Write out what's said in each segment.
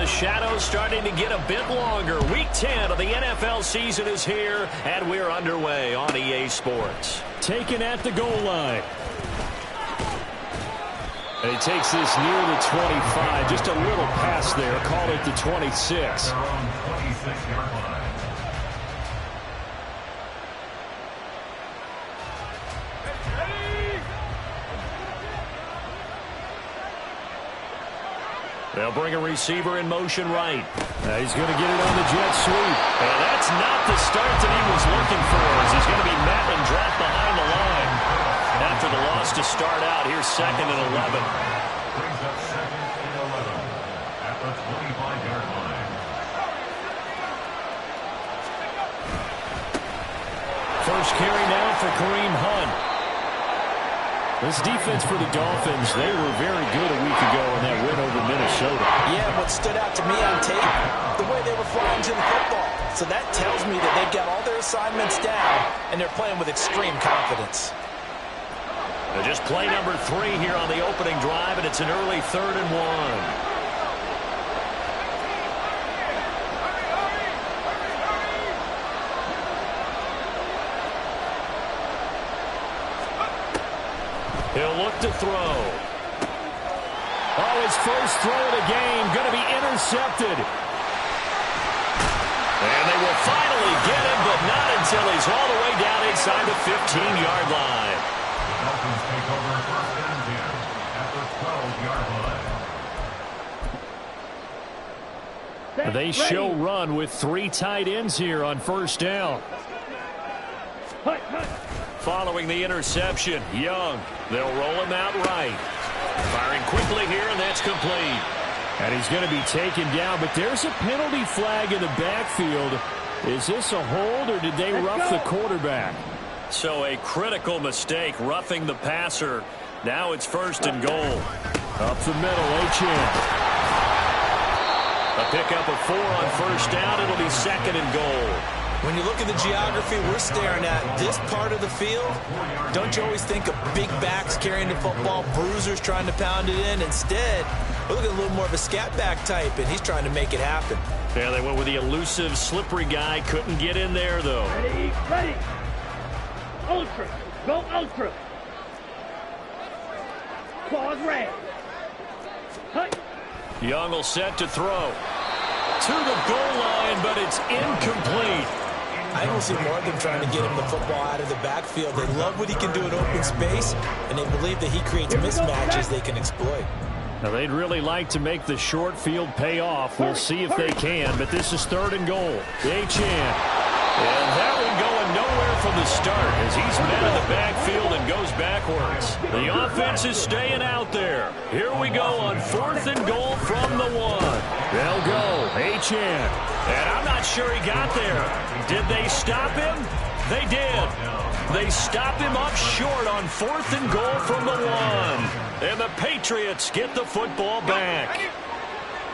shadows starting to get a bit longer. Week 10 of the NFL season is here, and we're underway on EA Sports. Taken at the goal line. And he takes this near the 25. Just a little pass there. Call it the 26. They'll bring a receiver in motion right. He's going to get it on the jet sweep. And that's not the start that he was looking for, as he's going to be met and dropped behind the line. After the loss to start out, here's 2nd and 11. Brings up 2nd and 11 at the 25-yard line. First carry now for Kareem Hunt. This defense for the Dolphins, they were very good a week ago in that win over Minnesota. Yeah, what stood out to me on tape, the way they were flying to the football. So that tells me that they've got all their assignments down, and they're playing with extreme confidence. Just play number 3 here on the opening drive, and it's an early 3rd and 1. He'll look to throw. Oh, his first throw of the game going to be intercepted. And they will finally get him, but not until he's all the way down inside the 15-yard line. The Dolphins take over 1st and 10 at the 12-yard line. They show run with 3 tight ends here on 1st down. Following the interception, Young. They'll roll him out right. Firing quickly here, and that's complete. And he's going to be taken down, but there's a penalty flag in the backfield. Is this a hold, or did they rough the quarterback? So a critical mistake, roughing the passer. Now it's 1st and goal. Up the middle, Achane. A pickup of 4 on 1st down. It'll be 2nd and goal. When you look at the geography we're staring at, this part of the field, don't you always think of big backs carrying the football, bruisers trying to pound it in? Instead, look at a little more of a scat back type, and he's trying to make it happen. Yeah, they went with the elusive, slippery guy. Couldn't get in there, though. Ready. Ultra. Go ultra. Claws red. Young will set to throw. To the goal line, but it's incomplete. I don't see more of them trying to get him the football out of the backfield. They love what he can do in open space, and they believe that he creates mismatches they can exploit. Now, they'd really like to make the short field pay off. We'll see if they can, but this is 3rd and goal. Achane. And that one going nowhere from the start as he's met in the backfield and goes backwards. The offense is staying out there. Here we go on 4th and goal from the 1. They'll go. Achane. And I'm not sure he got there. Did they stop him? They did. They stopped him up short on 4th and goal from the 1. And the Patriots get the football back.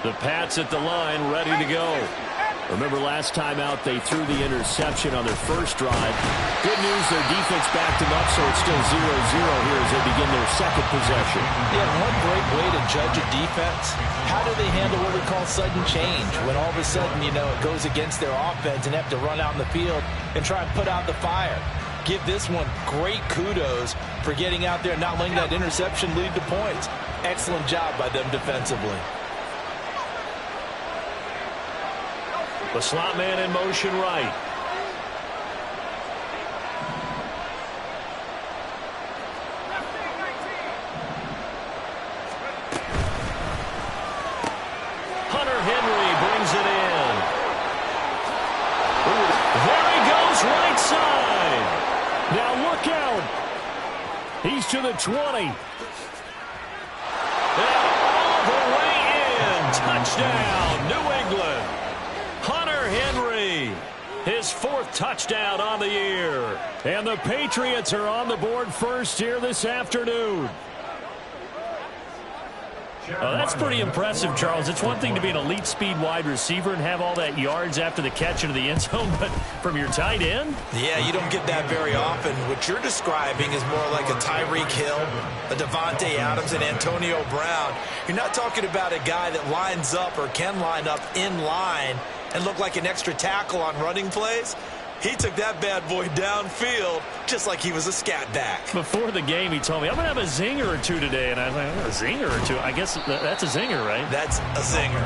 The Pats at the line ready to go. Remember last time out they threw the interception on their first drive. Good news, their defense backed them up, so it's still 0-0 here as they begin their 2nd possession. Yeah, one great way to judge a defense. How do they handle what we call sudden change? When all of a sudden, it goes against their offense and have to run out in the field and try and put out the fire. Give this one great kudos for getting out there and not letting that interception lead to points. Excellent job by them defensively. The slot man in motion right. Hunter Henry brings it in. Ooh, there he goes, right side. Now look out. He's to the 20. And all the way in. Touchdown, New England. Hunter Henry, his 4th touchdown on the year. And the Patriots are on the board first here this afternoon. Oh, that's pretty impressive, Charles. It's one thing to be an elite speed wide receiver and have all that yards after the catch into the end zone, but from your tight end? Yeah, you don't get that very often. What you're describing is more like a Tyreek Hill, a Devontae Adams, and Antonio Brown. You're not talking about a guy that lines up or can line up in line and look like an extra tackle on running plays. He took that bad boy downfield just like he was a scat back. Before the game, he told me, I'm going to have a zinger or two today. And I was like, a zinger or two? I guess that's a zinger, right? That's a zinger.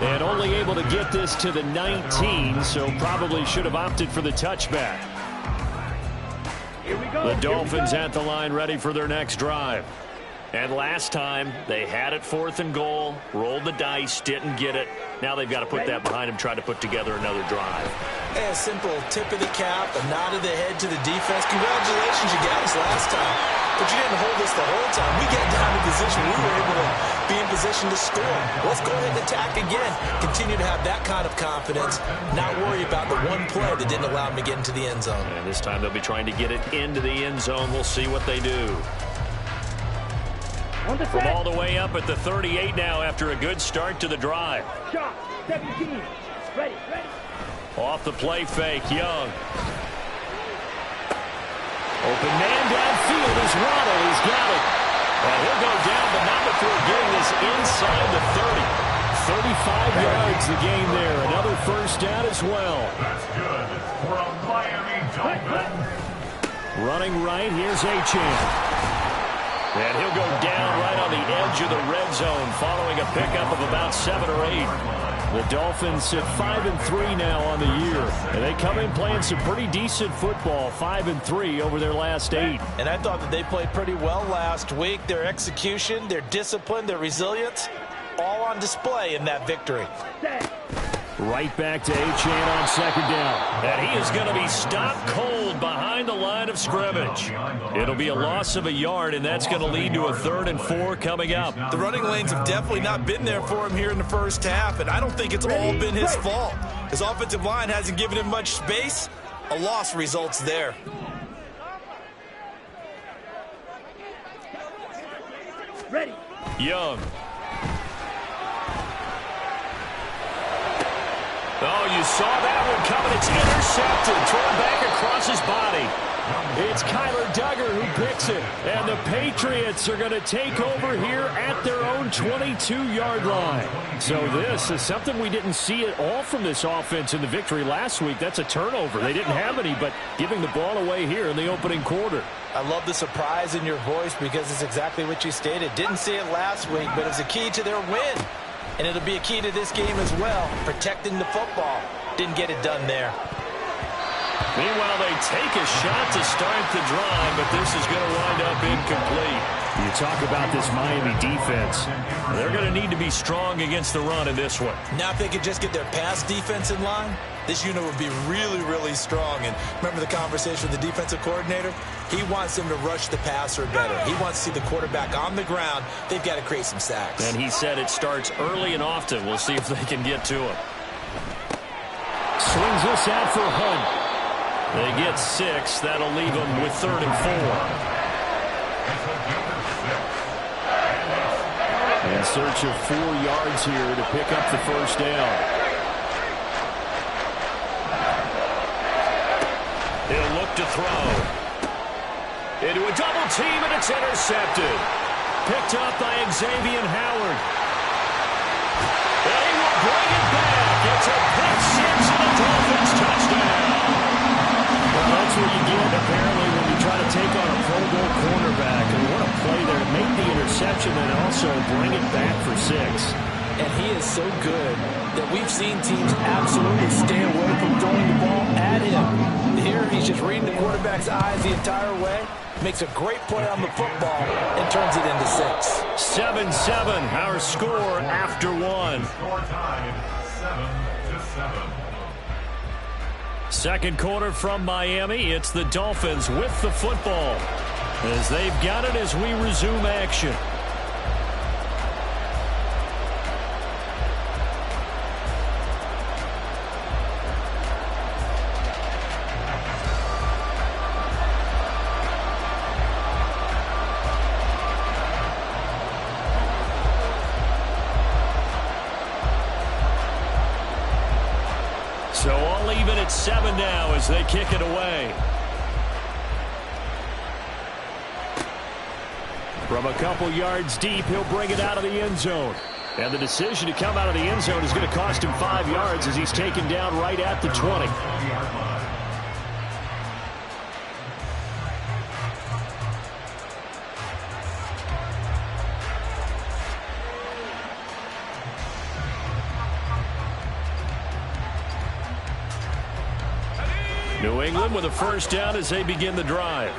And only able to get this to the 19, so probably should have opted for the touchback. Here we go. The Dolphins at the line ready for their next drive. And last time, they had it 4th and goal, rolled the dice, didn't get it. Now they've got to put that behind them, try to put together another drive. A simple tip of the cap, a nod of the head to the defense. Congratulations, you got us last time. But you didn't hold us the whole time. We get down in position. We were able to be in position to score. Let's go ahead and attack again. Continue to have that kind of confidence. Not worry about the one play that didn't allow them to get into the end zone. And this time they'll be trying to get it into the end zone. We'll see what they do. From all the way up at the 38 now after a good start to the drive. Shot. 17. Ready. Off the play fake, Young. Open man downfield is Waddle. He's got it. And he'll go down, but not before getting this inside the 30. 35 yards the gain there. Another first down as well. That's good for a Miami Dolphin. Running right, here's Achane. And he'll go down right on the edge of the red zone following a pickup of about 7 or 8. The Dolphins sit 5-3 now on the year. And they come in playing some pretty decent football, 5-3 over their last 8. And I thought that they played pretty well last week. Their execution, their discipline, their resilience, all on display in that victory. Right back to Achane on 2nd down. And he is going to be stopped cold behind the line of scrimmage. It'll be a loss of a yard, and that's going to lead to a 3rd and 4 coming up. The running lanes have definitely not been there for him here in the first half, and I don't think it's all been his fault. His offensive line hasn't given him much space. A loss results there. Ready. Young. Oh, you saw that one coming. It's intercepted. Thrown back across his body. It's Kyler Duggar who picks it. And the Patriots are going to take over here at their own 22-yard line. So this is something we didn't see at all from this offense in the victory last week. That's a turnover. They didn't have any, but giving the ball away here in the opening quarter. I love the surprise in your voice because it's exactly what you stated. Didn't see it last week, but it's a key to their win. And it'll be a key to this game as well, protecting the football. Didn't get it done there. Meanwhile, they take a shot to start the drive, but this is going to wind up incomplete. You talk about this Miami defense. They're going to need to be strong against the run in this one. Now if they could just get their pass defense in line, this unit would be really, really strong. And remember the conversation with the defensive coordinator? He wants them to rush the passer better. He wants to see the quarterback on the ground. They've got to create some sacks. And he said it starts early and often. We'll see if they can get to him. Swings this out for Hunt. They get 6. That'll leave them with 3rd and 4. In search of 4 yards here to pick up the first down. He'll look to throw. Into a double team, and it's intercepted. Picked up by Xavier Howard. And he will bring it back. It's a pick 6 and a Dolphins touchdown. Well, that's what you get, apparently, when you try to take on a Pro Bowl cornerback. And what a play there to make the interception and also bring it back for 6. And he is so good that we've seen teams absolutely stay away from throwing the ball at him. Here, he's just reading the quarterback's eyes the entire way, makes a great play on the football, and turns it into 6. 7-7, our score after 1. Score time, 7-7. Second quarter from Miami. It's the Dolphins with the football as they've got it as we resume action. 7 now as they kick it away. From a couple yards deep, he'll bring it out of the end zone. And the decision to come out of the end zone is going to cost him 5 yards as he's taken down right at the 20. New England with a first down as they begin the drive.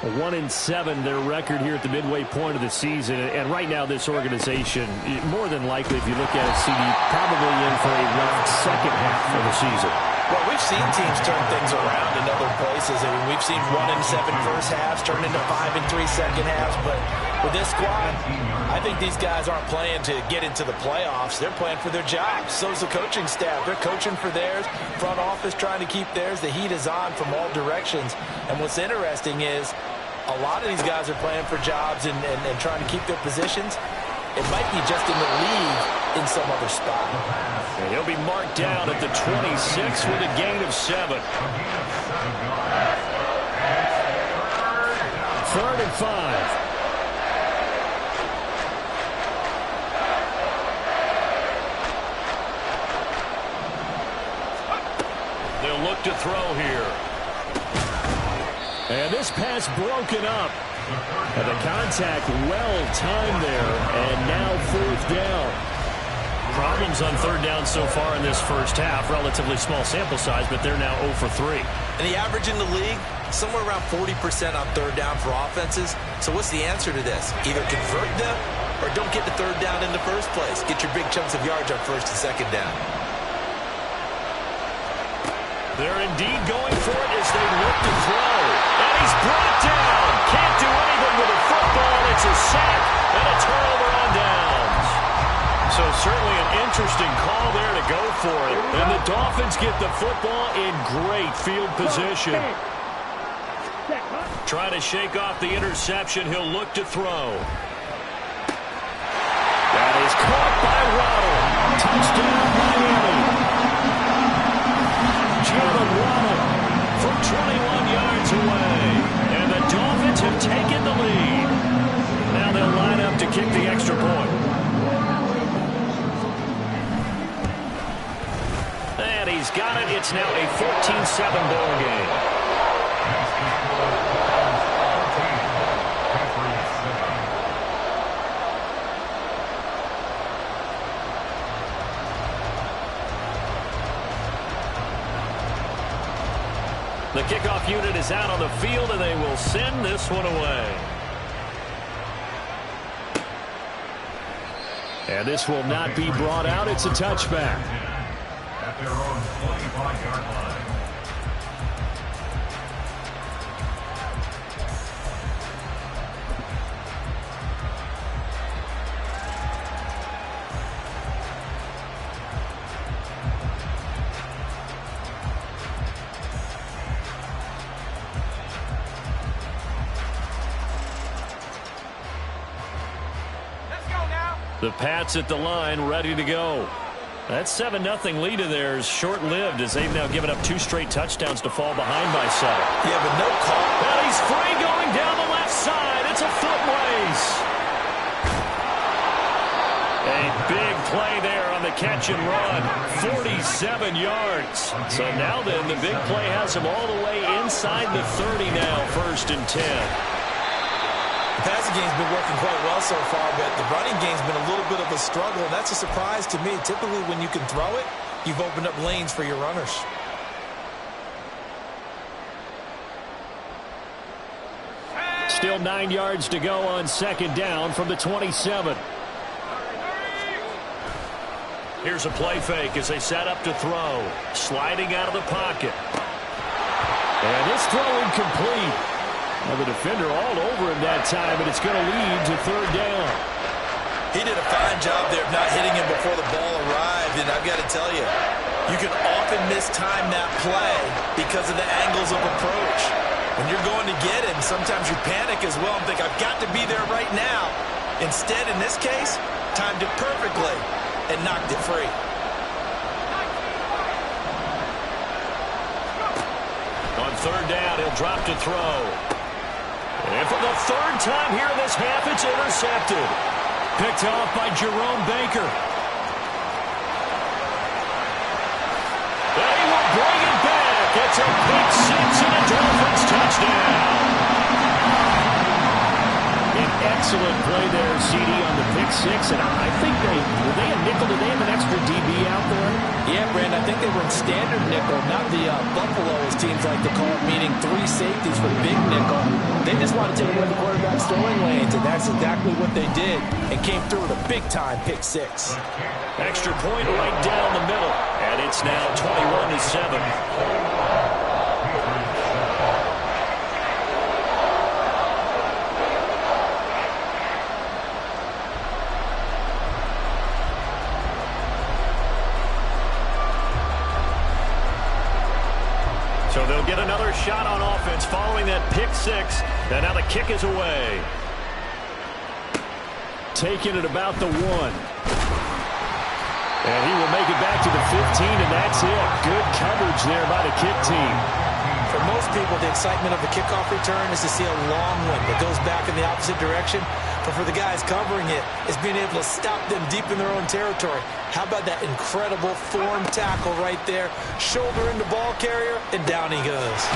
1-7 their record here at the midway point of the season. And right now this organization, more than likely, if you look at it, CD, probably in for a rough second half of the season. Well, we've seen teams turn things around in other places. I mean, we've seen 1-7 first halves turn into 5-3 second halves. But with this squad, I think these guys aren't playing to get into the playoffs. They're playing for their jobs. So's the coaching staff. They're coaching for theirs. Front office trying to keep theirs. The heat is on from all directions. And what's interesting is a lot of these guys are playing for jobs and trying to keep their positions. It might be just in the league in some other spot. And he'll be marked down at the 26 with a gain of 7. 3rd and 5. They'll look to throw here. And this pass broken up. And the contact well-timed there. And now 4th down. Problems on 3rd down so far in this first half. Relatively small sample size, but they're now 0 for 3. And the average in the league, somewhere around 40% on 3rd down for offenses. So what's the answer to this? Either convert them or don't get to 3rd down in the first place. Get your big chunks of yards on 1st and 2nd down. They're indeed going for it as they look to throw. And he's brought down. Can't do anything with a football. It's a sack and a turnover on downs. So certainly an interesting call there to go for it. And the Dolphins get the football in great field position. Trying to shake off the interception. He'll look to throw. That is caught by Waddle. Touchdown, Miami. Jalen Waddle from 21 yards away. And the Dolphins have taken the lead. Now they'll line up to kick the extra point. And he's got it. It's now a 14-7 ball game. The kickoff unit is out on the field, and they will send this one away. And this will not be brought out. It's a touchback. At their own 25-yard line. The Pats at the line, ready to go. That 7-0 lead of theirs short-lived as they've now given up 2 straight touchdowns to fall behind by 7. Yeah, but no call. And he's free going down the left side. It's a foot race. A big play there on the catch and run. 47 yards. So now then, the big play has him all the way inside the 30 now, 1st and 10. The passing game's been working quite well so far, but the running game's been a little bit of a struggle, and that's a surprise to me. Typically, when you can throw it, you've opened up lanes for your runners. Still 9 yards to go on 2nd down from the 27. Here's a play fake as they set up to throw. Sliding out of the pocket. And this throw incomplete. Now the defender all over him that time, and it's going to lead to 3rd down. He did a fine job there of not hitting him before the ball arrived, and I've got to tell you, you can often mistime that play because of the angles of approach. When you're going to get him, sometimes you panic as well and think, I've got to be there right now. Instead, in this case, timed it perfectly and knocked it free. third down. He'll drop to throw. And for the third time here in this half, it's intercepted. Picked off by Jerome Baker. And he will bring it back. It's a pick six and a Dolphins touchdown. An excellent play there, CD, on the pick six. And I think were they a nickel? Did they have an extra DB out there? Yeah, Brandon, I think they were in standard nickel, not the Buffalo, as teams like to call it, meaning 3 safeties for big nickel. They just want to take away the quarterback's throwing lanes, and that's exactly what they did, and came through with a big-time pick six. Extra point right down the middle, and it's now 21-7. So they'll get another shot on offense following that pick six. And now the kick is away. Taking it about the 1. And he will make it back to the 15, and that's it. Good coverage there by the kick team. For most people, the excitement of the kickoff return is to see a long one that goes back in the opposite direction. But for the guys covering it, it's being able to stop them deep in their own territory. How about that incredible form tackle right there? Shoulder in the ball carrier, and down he goes.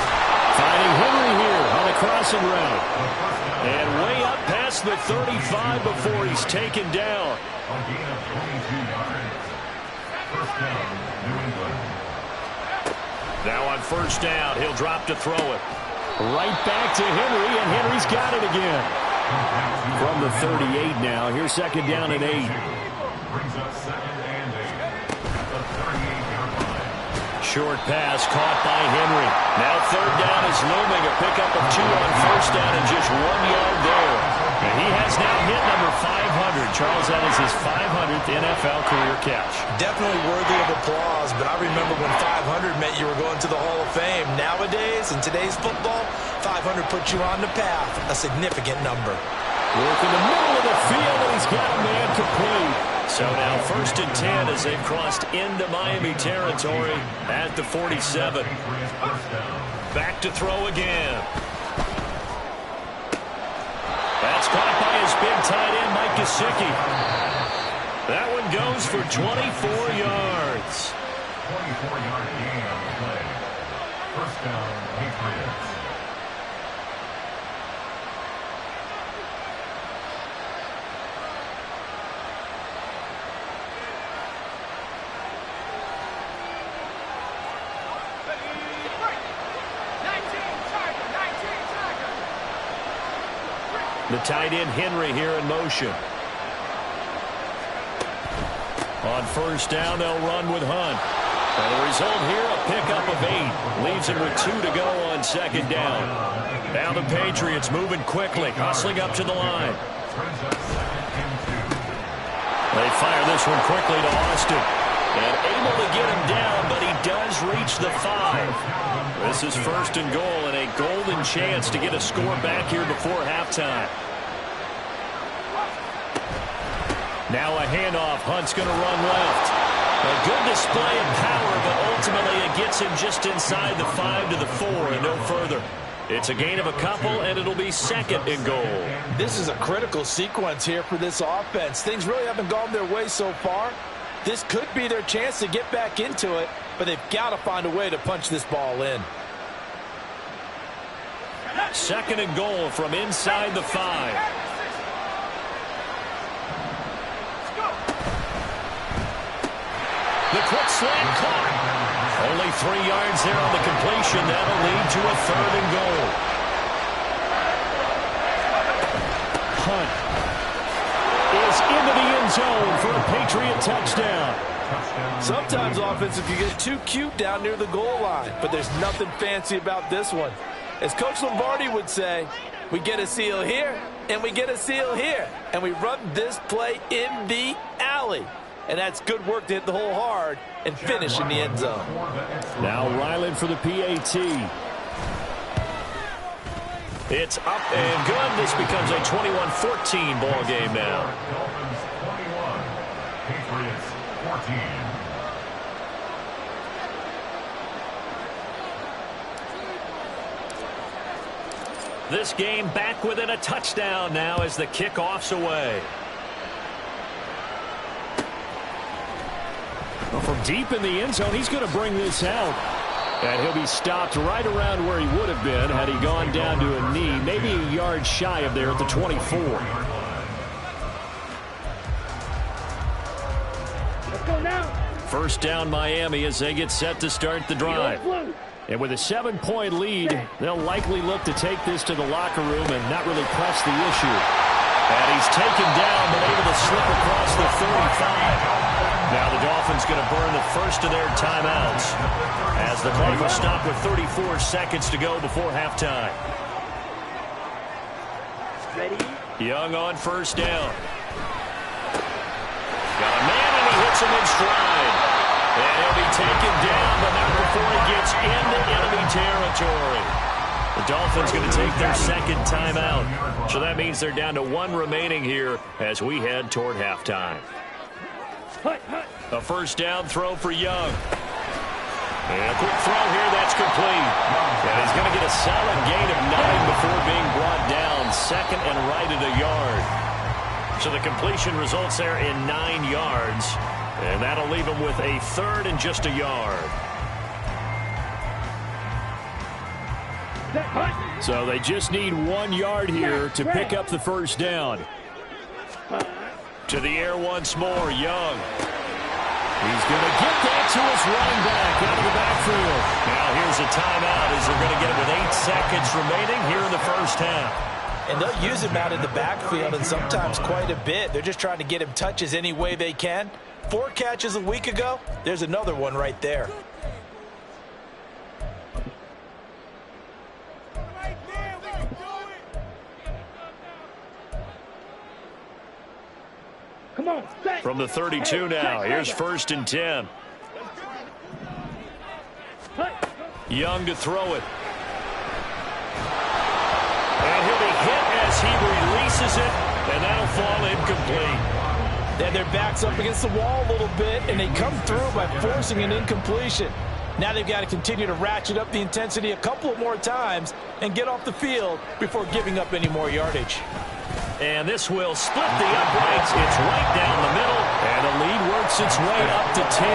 Finding Henry here on a crossing route. And way up past the 35 before he's taken down. A gain of 22 yards. First down, New England. Now on first down, he'll drop to throw it. Right back to Henry, and Henry's got it again. From the 38 now. Here's second down and 8. Brings up 2nd and 8 at the 38-yard line. Short pass caught by Henry. Now third down is looming. A pickup of 2 on first down and just 1 yard there. And he has now hit number 500. Charles, that is his 500th NFL career catch. Definitely worthy of applause, but I remember when 500 meant you were going to the Hall of Fame. Nowadays, in today's football, 500 puts you on the path, a significant number. Work in the middle of the field, and he's got a man complete. So now first and 10 as they've crossed into Miami territory at the 47. Back to throw again. That's caught by his big tight end, Mike Gesicki. That one goes for 24 yards. 24-yard gain on the play. First down, Patriots. The tight end Henry here in motion. On first down, they'll run with Hunt. And the result here, a pickup of 8. Leaves him with 2 to go on second down. Now the Patriots moving quickly, hustling up to the line. They fire this one quickly to Austin. And able to get him down, but he does reach the 5. This is first and goal, and a golden chance to get a score back here before halftime. Now a handoff. Hunt's going to run left. A good display of power, but ultimately it gets him just inside the 5 to the 4 and no further. It's a gain of a couple, and it'll be second and goal. This is a critical sequence here for this offense. Things really haven't gone their way so far. This could be their chance to get back into it, but they've got to find a way to punch this ball in. Second and goal from inside the 5. The quick slant caught. Only 3 yards there on the completion. That'll lead to a third and goal. Hunt is into the end zone for a Patriot touchdown. Sometimes offensive you get too cute down near the goal line, but there's nothing fancy about this one. As Coach Lombardi would say, we get a seal here, and we get a seal here, and we run this play in the alley. And that's good work to hit the hole hard and finish in the end zone. Now Ryland for the PAT. It's up and good. This becomes a 21-14 ball game now. Dolphins 21, Patriots 14. This game back within a touchdown now as the kickoff's away. Well, from deep in the end zone, he's going to bring this out. And he'll be stopped right around where he would have been had he gone down to a knee, maybe a yard shy of there at the 24. Let's go now. First down Miami as they get set to start the drive. And with a 7-point lead, they'll likely look to take this to the locker room and not really press the issue. And he's taken down but able to slip across the 35. Now the Dolphins going to burn the first of their timeouts as the clock will stop with 34 seconds to go before halftime. Ready? Young on first down. Got a man and he hits him in stride. And he'll be taken down, but not before he gets into enemy territory. The Dolphins going to take their second timeout. So that means they're down to 1 remaining here as we head toward halftime. A first down throw for Young. And a quick throw here, that's complete. And he's going to get a solid gain of 9 before being brought down. Second and right at a yard. So the completion results there in 9 yards. And that'll leave him with a third and just a yard. So they just need 1 yard here to pick up the first down. To the air once more, Young. He's going to get that to his running back out of the backfield. Now here's a timeout as they're going to get it with 8 seconds remaining here in the first half. And they'll use him out in the backfield and sometimes quite a bit. They're just trying to get him touches any way they can. 4 catches a week ago. There's another one right there. Come on, set. From the 32 now, here's first and 10. Young to throw it. And he'll be hit as he releases it, and that'll fall incomplete. And their back's up against the wall a little bit, and they come through by forcing an incompletion. Now they've got to continue to ratchet up the intensity a couple of more times and get off the field before giving up any more yardage. And this will split the uprights. It's right down the middle. And the lead works its way up to 10,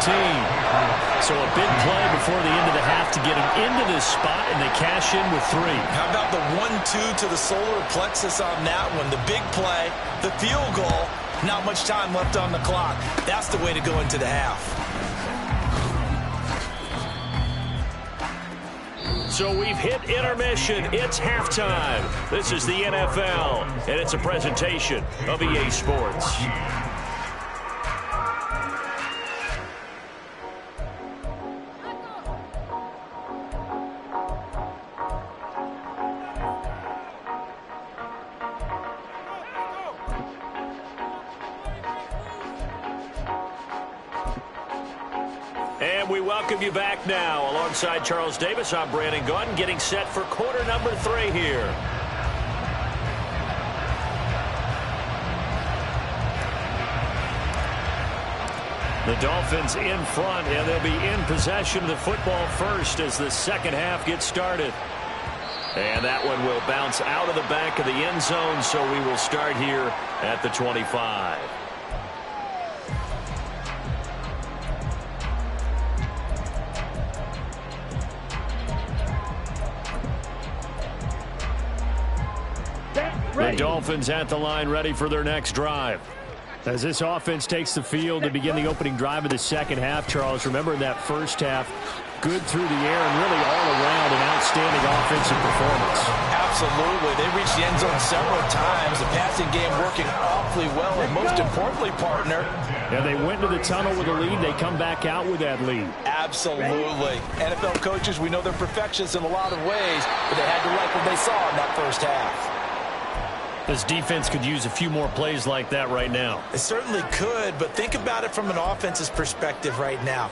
24-14. So a big play before the end of the half to get them into this spot, and they cash in with 3. How about the 1-2 to the solar plexus on that one? The big play, the field goal, not much time left on the clock. That's the way to go into the half. So we've hit intermission. It's halftime. This is the NFL, and it's a presentation of EA Sports. And we welcome you back now. Alongside Charles Davis, I'm Brandon Gaudin, getting set for quarter number 3 here. The Dolphins in front, and they'll be in possession of the football first as the second half gets started. And that one will bounce out of the back of the end zone, so we will start here at the 25. The Dolphins at the line, ready for their next drive. As this offense takes the field to begin the opening drive of the second half, Charles, remember in that first half, good through the air and really all around an outstanding offensive performance. Absolutely. They reached the end zone several times. The passing game working awfully well, and most importantly, partner. And they went to the tunnel with a lead. They come back out with that lead. Absolutely. NFL coaches, we know they're perfectionists in a lot of ways, but they had to like what they saw in that first half. This defense could use a few more plays like that right now. It certainly could, but think about it from an offense's perspective right now.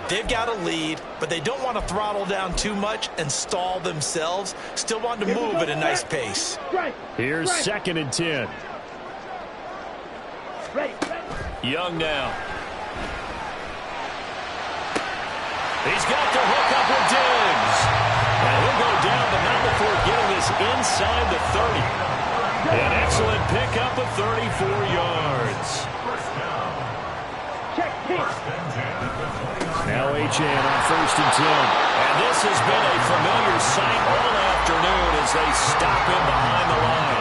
They've got a lead, but they don't want to throttle down too much and stall themselves. Still want to move at a nice pace. Here's second and 10. Young now. He's got the hook up with Diggs. And he'll go down, but not before inside the 30. An excellent pickup of 34 yards. Check hit. Now Achane on 1st and 10. And this has been a familiar sight all afternoon as they stop him behind the line.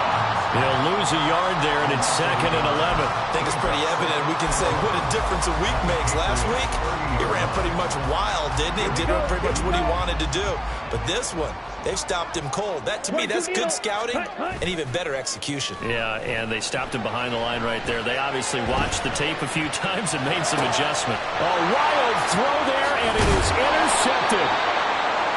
He'll lose a yard there, and it's 2nd and 11. I think it's pretty evident. We can say what a difference a week makes. Last week, he ran pretty much wild, didn't he? Did pretty much what he wanted to do. But this one, they've stopped him cold. That, to me, that's good scouting and even better execution. Yeah, and they stopped him behind the line right there. They obviously watched the tape a few times and made some adjustment. A wild throw there, and it is intercepted.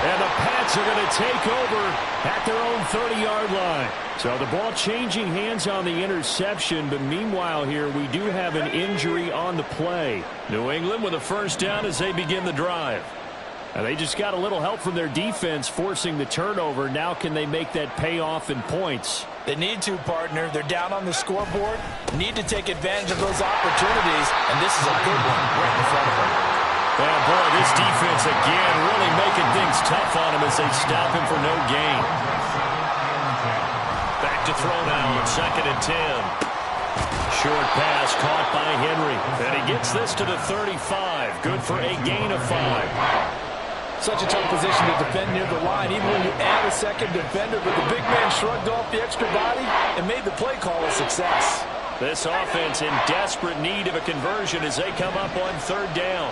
And the Pats are going to take over at their own 30-yard line. So the ball changing hands on the interception, but meanwhile here we do have an injury on the play. New England with a 1st down as they begin the drive. And they just got a little help from their defense forcing the turnover. Now can they make that pay off in points? They need to, partner. They're down on the scoreboard. Need to take advantage of those opportunities, and this is a good one right in front of them. And boy, this defense again really making things tough on him as they stop him for no gain. Back to throw now on 2nd and 10. Short pass caught by Henry. And he gets this to the 35. Good for a gain of 5. Such a tough position to defend near the line, even when you add a second defender. But the big man shrugged off the extra body and made the play call a success. This offense in desperate need of a conversion as they come up on 3rd down.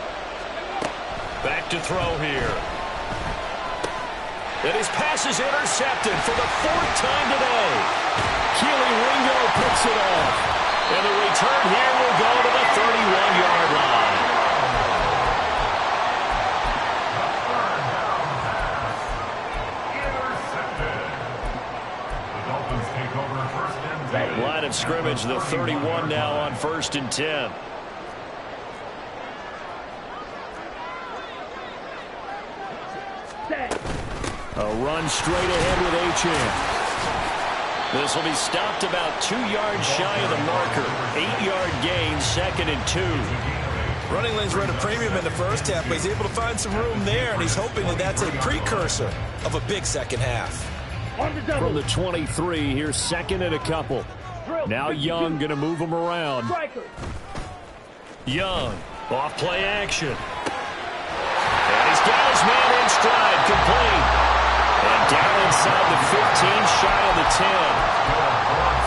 Back to throw here. And his pass is intercepted for the 4th time today. Keely Ringo picks it off. And the return here will go to the 31-yard line. The Dolphins take over 1st and 10. Line of scrimmage, the 31 now on 1st and 10. A run straight ahead with Achane. This will be stopped about 2 yards shy of the marker. 8-yard gain, 2nd and 2. Running lanes were at a premium in the first half, but he's able to find some room there, and he's hoping that that's a precursor of a big second half. From the 23, here's 2nd and a couple. Now Young going to move him around. Young, off play action. And he's got his man in stride, complete. And down inside the 15, shy of the 10.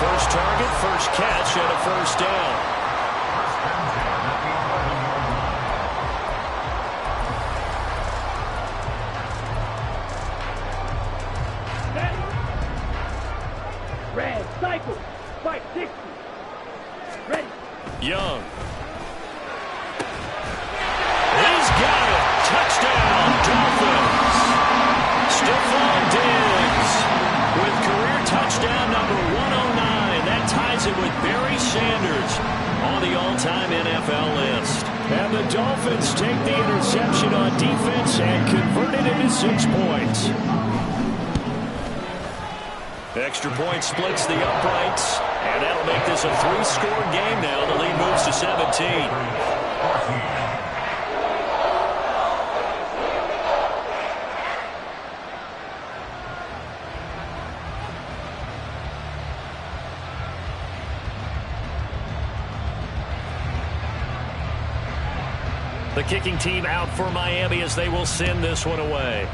First target, first catch, and a 1st down. Red, cycle, fight 60. Ready. Young. He's got it. Touchdown, Dolphins. Stephon Diggs with career touchdown number 109. That ties it with Barry Sanders on the all-time NFL list. And the Dolphins take the interception on defense and convert it into 6 points. Extra point splits the uprights, and that'll make this a 3-score game now. The lead moves to 17. The kicking team out for Miami as they will send this one away.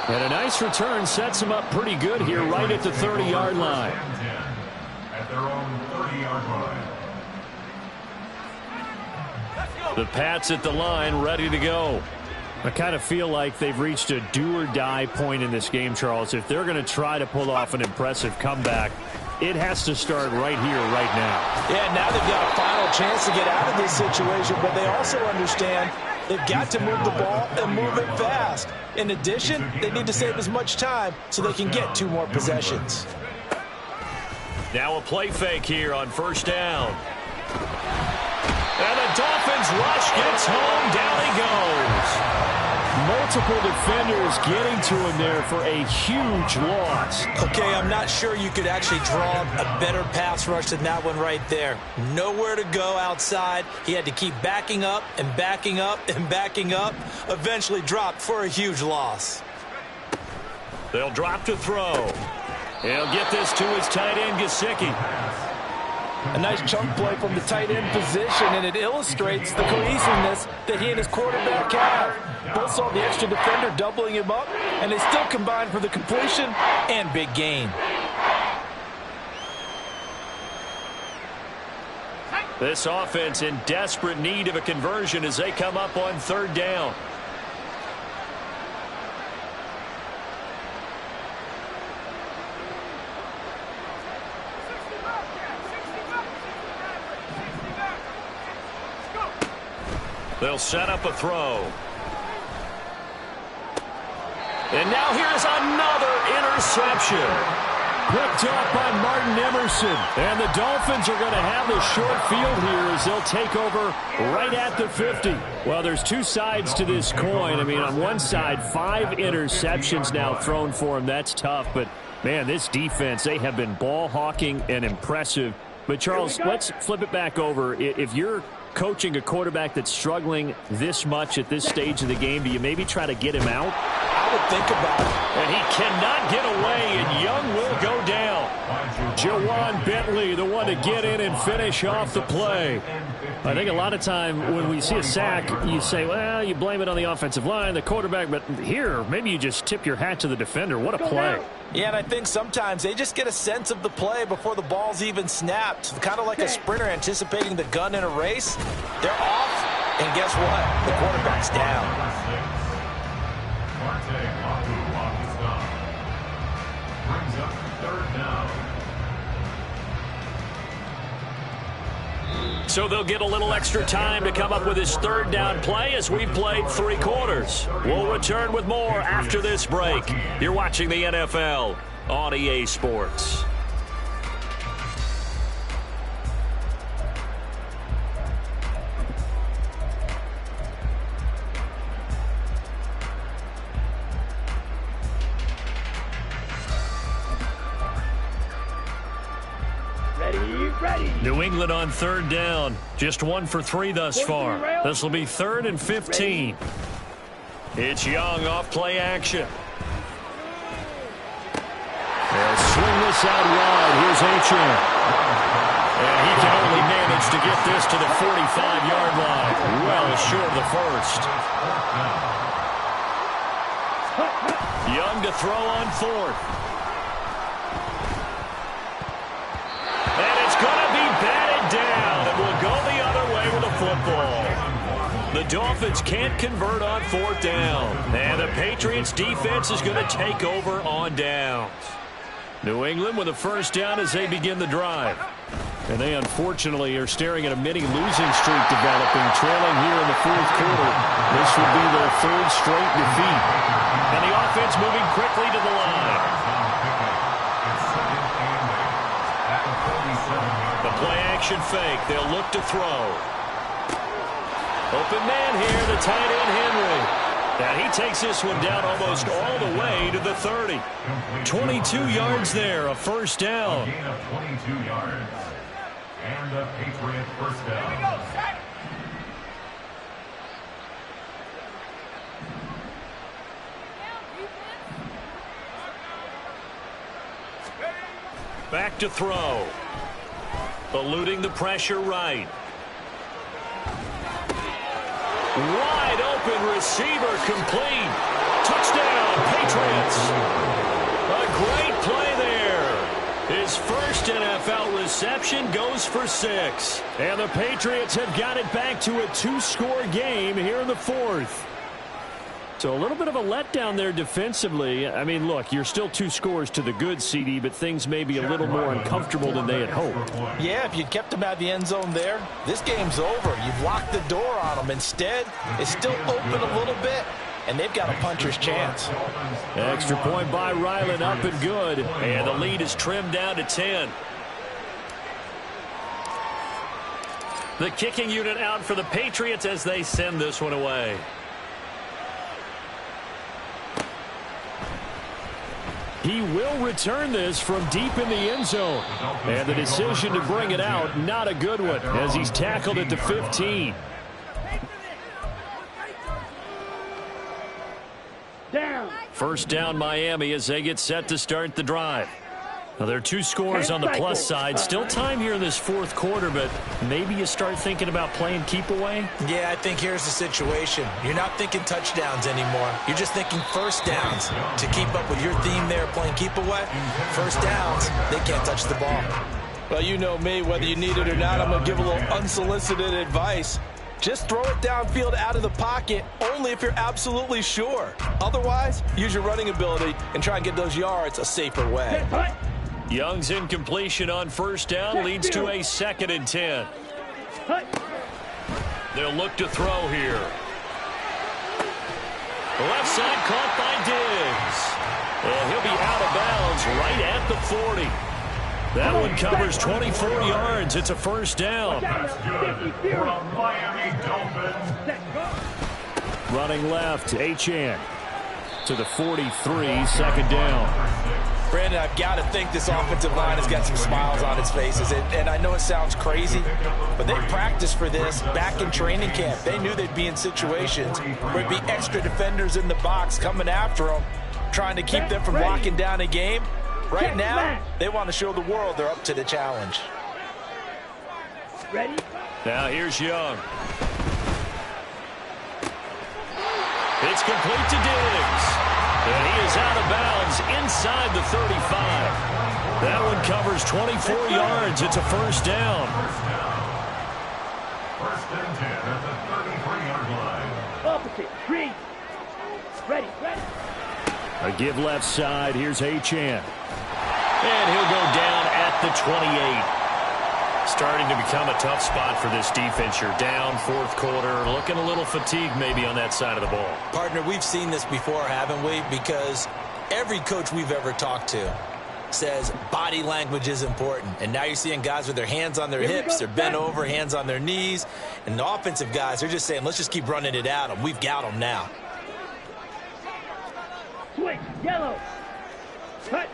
And a nice return sets him up pretty good here right at the 30-yard line. At their own 30-yard line. The Pats at the line, ready to go. I kind of feel like they've reached a do-or-die point in this game, Charles. If they're going to try to pull off an impressive comeback, it has to start right here, right now. Yeah, now they've got a final chance to get out of this situation, but they also understand they've got to move the ball and move it fast. In addition, they need to save as much time so they can get 2 more possessions. Now a play fake here on 1st down. And the Dolphins rush gets home. Down he goes. Multiple defenders getting to him there for a huge loss. Okay, I'm not sure you could actually draw a better pass rush than that one right there. Nowhere to go outside. He had to keep backing up and backing up and backing up. Eventually dropped for a huge loss. They'll drop to throw. He'll get this to his tight end, Gesicki. A nice chunk play from the tight end position, and it illustrates the cohesiveness that he and his quarterback have. Both saw the extra defender doubling him up, and they still combined for the completion and big gain. This offense in desperate need of a conversion as they come up on third down. They'll set up a throw. And now here's another interception. Picked up by Martin Emerson. And the Dolphins are going to have the short field here as they'll take over right at the 50. Well, there's two sides to this coin. I mean, on one side, 5 interceptions now thrown for him. That's tough. But, man, this defense, they have been ball hawking and impressive. But, Charles, let's flip it back over. If you're coaching a quarterback that's struggling this much at this stage of the game, do you maybe try to get him out? I would think about it. And he cannot get away, and Young will go down. Jawan Bentley, the one to get in and finish off the play. I think a lot of time when we see a sack, you say, well, you blame it on the offensive line, the quarterback, but here, maybe you just tip your hat to the defender. What a play. Yeah, and I think sometimes they just get a sense of the play before the ball's even snapped. Kind of like a sprinter anticipating the gun in a race. They're off, and guess what? The quarterback's down. Brings up third down. So they'll get a little extra time to come up with his third down play as we played 3 quarters. We'll return with more after this break. You're watching the NFL on EA Sports. New England on third down. Just 1 for 3 thus far. This will be 3rd and 15. It's Young off play action. They'll swing this out wide. Here's Achane. And he can only manage to get this to the 45-yard line. Well short of the first. Young to throw on 4th. And it's going to be batted down, and we'll go the other way with a football. The Dolphins can't convert on 4th down, and the Patriots defense is going to take over on downs. New England with a first down as they begin the drive. And they unfortunately are staring at a mini losing streak developing, trailing here in the 4th quarter. This would be their 3rd straight defeat. And the offense moving quickly to the line. The play-action fake. They'll look to throw. Open man here, the tight end Henry. And he takes this one down almost all the way to the 30. 22 yards there, a first down. A gain of 22 yards. And the Patriot first down. Back to throw. Eluding the pressure right. Wide open receiver complete. Touchdown, Patriots. A great play there. His first NFL reception goes for 6. And the Patriots have got it back to a 2-score game here in the 4th. So a little bit of a letdown there defensively. I mean, look, you're still 2 scores to the good, CD, but things may be a little more uncomfortable than they had hoped. Yeah, if you'd kept them out of the end zone there, this game's over. You've locked the door on them. Instead, it's still open a little bit, and they've got a puncher's chance. Extra point by Ryland, up and good. And the lead is trimmed down to 10. The kicking unit out for the Patriots as they send this one away. He will return this from deep in the end zone. And the decision to bring it out, not a good one, as he's tackled at the 15. First down, Miami, as they get set to start the drive. Now, there are 2 scores on the plus side. Still time here in this fourth quarter, but maybe you start thinking about playing keep away? Yeah, I think here's the situation. You're not thinking touchdowns anymore. You're just thinking first downs. To keep up with your theme there, playing keep away, first downs, they can't touch the ball. Well, you know me, whether you need it or not, I'm going to give a little unsolicited advice. Just throw it downfield out of the pocket, only if you're absolutely sure. Otherwise, use your running ability and try and get those yards a safer way. Young's incompletion on first down leads to a 2nd and 10. They'll look to throw here. Left side caught by Diggs. And he'll be out of bounds right at the 40. That one covers 24 yards. It's a first down. That's good for the Miami Dolphins. Running left, Achane to the 43, second down. Brandon, I've got to think this offensive line has got some smiles on its faces. And I know it sounds crazy, but they practiced for this back in training camp. They knew they'd be in situations where it'd be extra defenders in the box coming after them, trying to keep them from locking down a game. Right now, they want to show the world they're up to the challenge. Ready? Now here's Young. It's complete to Diggs. And he is out of bounds inside the 35. That one covers 24 yards. It's a first down. First and 10 at the 33-yard line. Opposite. Green. Ready. A give left side. Here's Achane. And he'll go down at the 28. Starting to become a tough spot for this defense. You're down fourth quarter, looking a little fatigued maybe on that side of the ball. Partner, we've seen this before, haven't we? Because every coach we've ever talked to says body language is important. And now you're seeing guys with their hands on their hips, they're bent over, hands on their knees. And the offensive guys, they're just saying, let's just keep running it at them. We've got them now. Switch. Yellow. Hut.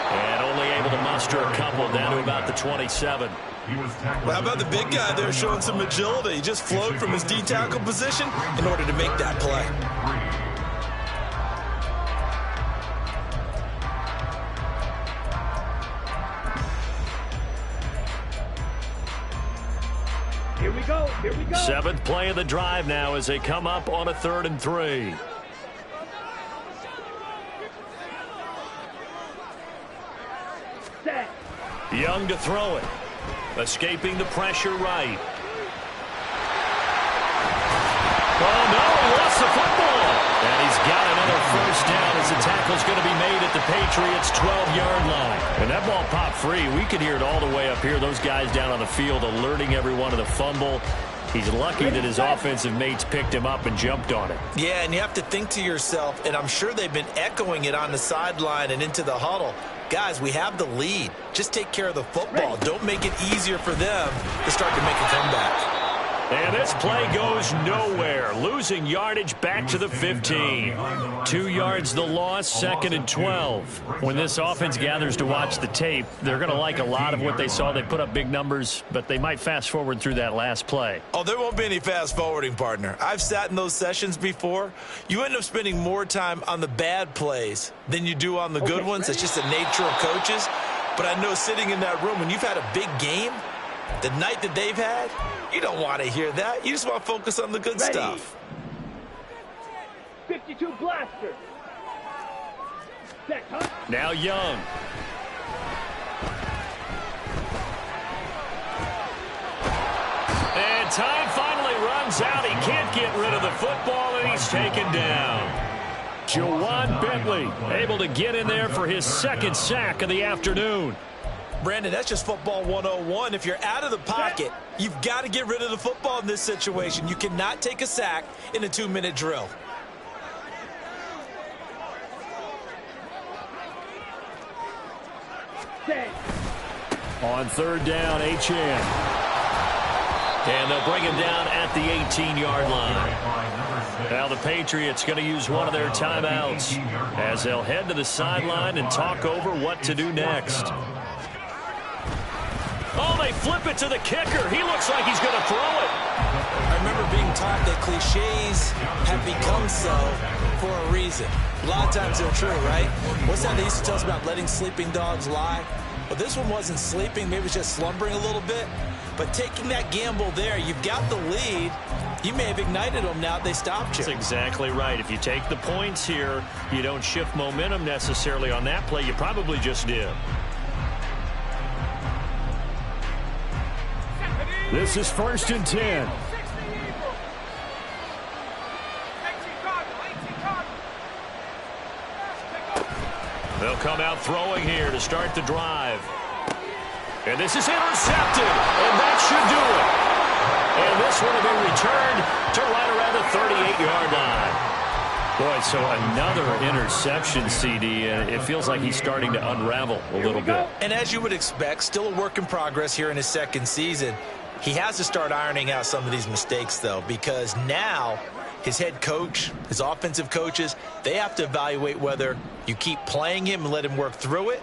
And only able to muster a couple down to about the 27. Well, how about the big guy there showing some agility? He just flowed from his D-tackle position in order to make that play. Here we go. 7th play of the drive now as they come up on a 3rd and 3. Set. Young to throw it. Escaping the pressure right. Oh, no, he lost the football. And he's got another first down as the tackle's going to be made at the Patriots' 12-yard line. And that ball popped free. We could hear it all the way up here. Those guys down on the field alerting everyone of the fumble. He's lucky that his offensive mates picked him up and jumped on it. Yeah, and you have to think to yourself, and I'm sure they've been echoing it on the sideline and into the huddle. Guys, we have the lead. Just take care of the football. Don't make it easier for them to start to make a comeback. And this play goes nowhere. Losing yardage back to the 15. 2 yards the loss, 2nd and 12. When this offense gathers to watch the tape, they're going to like a lot of what they saw. They put up big numbers, but they might fast forward through that last play. Oh, there won't be any fast forwarding, partner. I've sat in those sessions before. You end up spending more time on the bad plays than you do on the good ones. It's just the nature of coaches. But I know sitting in that room, when you've had a big game, the night that they've had, you don't want to hear that. You just want to focus on the good stuff. 52 blaster. Set, huh? Now Young. And time finally runs out. He can't get rid of the football, and he's taken down. Jawan Bentley able to get in there for his 2nd sack of the afternoon. Brandon, that's just football 101. If you're out of the pocket, you've got to get rid of the football in this situation. You cannot take a sack in a 2-minute drill. Set. On 3rd down, Achane. And they'll bring him down at the 18-yard line. Now the Patriots going to use one of their timeouts as they'll head to the sideline and talk over what to do next. Oh, they flip it to the kicker. He looks like he's going to throw it. I remember being taught that cliches have become so for a reason. A lot of times they're true, right? What's that they used to tell us about letting sleeping dogs lie? Well, this one wasn't sleeping. Maybe it was just slumbering a little bit. But taking that gamble there, you've got the lead. You may have ignited them now they stopped you. That's exactly right. If you take the points here, you don't shift momentum necessarily on that play. You probably just did. This is 1st and 10. They'll come out throwing here to start the drive. And this is intercepted, and that should do it. And this one will be returned to right around the 38-yard line. Boy, so another interception, CD, and it feels like he's starting to unravel a little bit. And as you would expect, still a work in progress here in his second season. He has to start ironing out some of these mistakes, though, because now his head coach, his offensive coaches, they have to evaluate whether you keep playing him and let him work through it,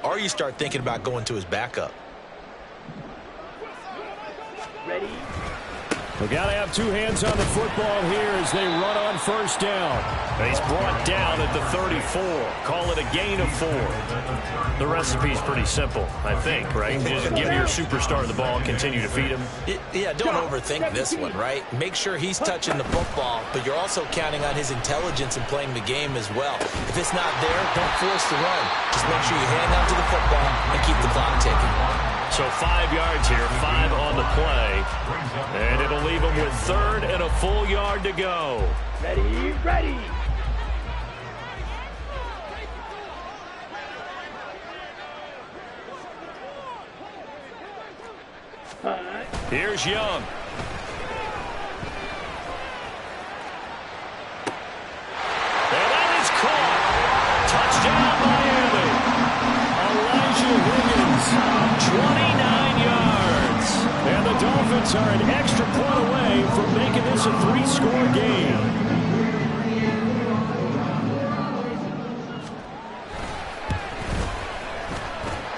or you start thinking about going to his backup. Ready? We got to have two hands on the football here as they run on 1st down. And he's brought down at the 34. Call it a gain of 4. The recipe's pretty simple, I think, right? Just give your superstar the ball and continue to feed him. Yeah, don't overthink this one, right? Make sure he's touching the football, but you're also counting on his intelligence in playing the game as well. If it's not there, don't force the run. Just make sure you hang on to the football and keep the clock ticking. So 5 yards here, 5 on the play. And it'll leave him with 3rd and a full yard to go. Ready, ready. Here's Young. And that is caught. Touchdown, Miami. Elijah Higgins, 29 yards. and the Dolphins are an extra point away from making this a 3-score game.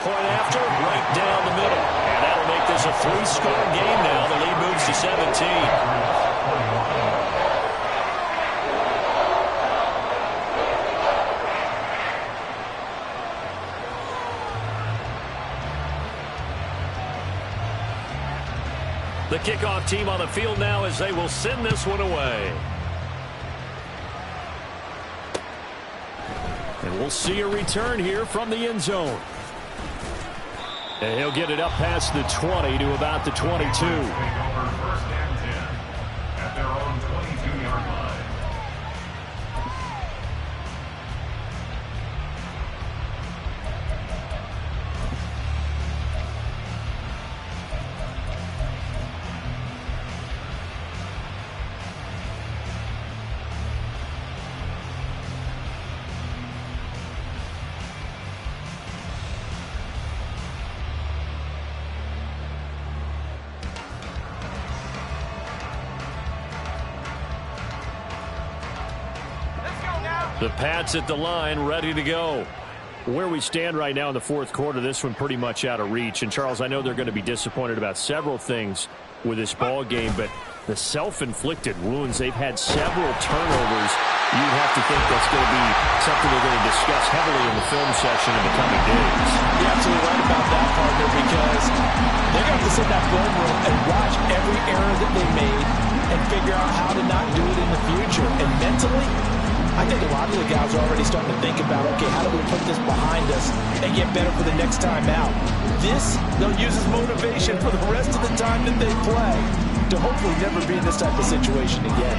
Point after, right down the middle. And that'll make this a 3-score game now. The lead moves to 17. The kickoff team on the field now as they will send this one away. And we'll see a return here from the end zone. And he'll get it up past the 20 to about the 22. Take over 1st and 10 at their own 22-yard line. The Pats at the line, ready to go. Where we stand right now in the 4th quarter, this one pretty much out of reach. And, Charles, I know they're going to be disappointed about several things with this ball game, but the self-inflicted wounds, they've had several turnovers. You'd have to think that's going to be something they're going to discuss heavily in the film session in the coming days. You're absolutely right about that, partner, because they're going to have to sit in that film room and watch every error that they made and figure out how to not do it in the future. And mentally, I think a lot of the guys are already starting to think about, okay, how do we put this behind us and get better for the next time out? This, they'll use as motivation for the rest of the time that they play to hopefully never be in this type of situation again.